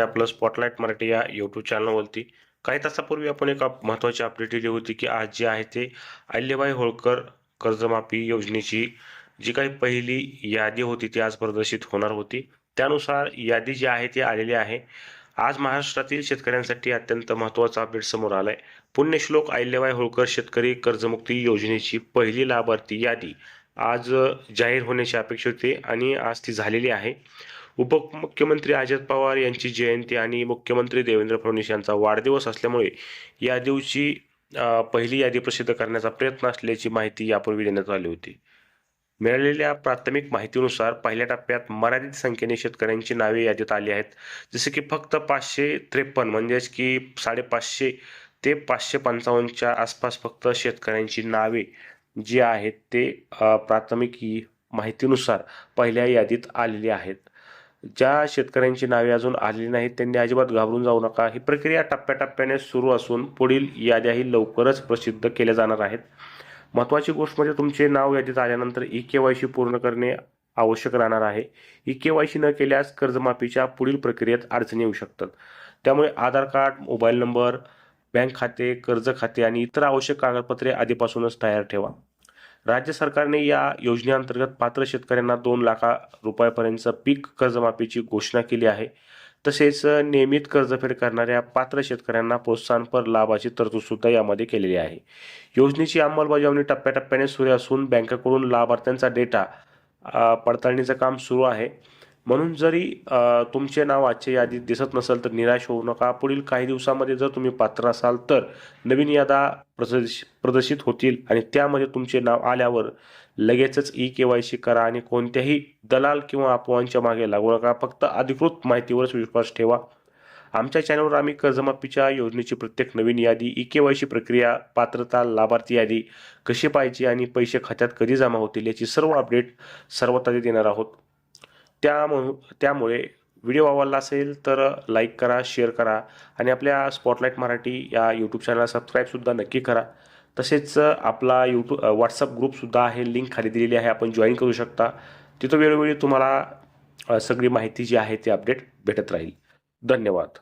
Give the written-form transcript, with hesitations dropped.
आपलं स्पॉटलाइट मराठी या यूट्यूब चॅनलवरती काही तासापूर्वी आपण एका महत्त्वाची अपडेट दिली होती की आज जी आहे ते अहिल्याबाई होळकर कर्जमाफी योजनेची जी काही पहिली यादी होती ती आज प्रदर्शित होणार होती. त्यानुसार यादी जी आहे ती आलेली आहे. आज महाराष्ट्रातील शेतकऱ्यांसाठी अत्यंत महत्त्वाचा अपडेट समोर आलाय. पुण्यश्लोक अहिल्याबाई होळकर शेतकरी कर्जमुक्ती योजनेची पहिली लाभार्थी यादी आज जाहीर होण्याची अपेक्षा होती आणि आज ती झालेली आहे. उपमुख्यमंत्री अजित पवार यांची जयंती आणि मुख्यमंत्री देवेंद्र फडणवीस यांचा वाढदिवस असल्यामुळे या दिवशी पहिली यादी प्रसिद्ध करण्याचा प्रयत्न असल्याची माहिती यापूर्वी देण्यात आली होती. मिळालेल्या प्राथमिक माहितीनुसार पहिल्या टप्प्यात मर्यादित संख्येने शेतकऱ्यांची नावे यादीत आली आहेत. जसे की फक्त 553 म्हणजेच की 550 ते 555च्या आसपास फक्त शेतकऱ्यांची नावे जी आहेत ते प्राथमिक माहितीनुसार पहिल्या यादीत आलेली आहेत. ज्या शेतकऱ्यांची नावे अजून आलेली नाहीत त्यांनी अजिबात घाबरून जाऊ नका. ही प्रक्रिया टप्प्याटप्प्याने सुरू असून पुढील याद्याही लवकरच प्रसिद्ध केल्या जाणार आहेत. महत्त्वाची गोष्ट म्हणजे तुमचे नाव यादीत आल्यानंतर ई-के-वाय-सी पूर्ण करणे आवश्यक राहणार आहे. ई-के-वाय-सी न केल्यास कर्जमाफीच्या पुढील प्रक्रियेत अडचणी येऊ शकतात. त्यामुळे आधार कार्ड, मोबाईल नंबर, बँक खाते, कर्ज खाते आणि इतर आवश्यक कागदपत्रे आधीपासूनच तयार ठेवा. राज्य सरकारने या योजनेअंतर्गत पात्र शेतकऱ्यांना 2 लाख रुपयापर्यंत पीक कर्जमाफीची घोषणा केली आहे. तसेच नियमित कर्जफेड करणाऱ्या पात्र शेतकऱ्यांना प्रोत्साहनपर लाभाची तरतूद सुद्धा यामध्ये केलेली आहे. योजनेची अंमलबजावणी टप्प्याटप्प्याने सुरू असून बँकेकडून लाभार्थ्यांचा डेटा पडताळणीचं काम सुरू आहे. म्हणून जरी तुमचे नाव आजच्या यादीत दिसत नसेल तर निराश होऊ नका. पुढील काही दिवसामध्ये जर तुम्ही पात्र असाल तर नवीन याद्या प्रदर्शित होतील आणि त्यामध्ये तुमचे नाव आल्यावर लगेचच ई-के-वाय-सी करा आणि कोणत्याही दलाल किंवा अफवांच्या मागे लागू नका. फक्त अधिकृत माहितीवरच विश्वास ठेवा. आमच्या चॅनलवर आम्ही कर्जमाफीच्या योजनेची प्रत्येक नवीन यादी, ई-के-वाय-सी प्रक्रिया, पात्रता, लाभार्थी यादी कशी पाहायची आणि पैसे खात्यात कधी जमा होतील याची सर्व अपडेट सर्वात आधी देणार आहोत. त्यामुळे व्हिडिओ आवडला असेल तर लाईक करा, शेअर करा आणि आपल्या स्पॉटलाइट मराठी या यूट्यूब चॅनलला सबस्क्राईबसुद्धा नक्की करा. तसेच आपला व्हॉट्सअप ग्रुपसुद्धा आहे, लिंक खाली दिलेली आहे, आपण जॉईन करू शकता. तिथं वेळोवेळी तुम्हाला सगळी माहिती जी आहे ती अपडेट भेटत राहील. धन्यवाद.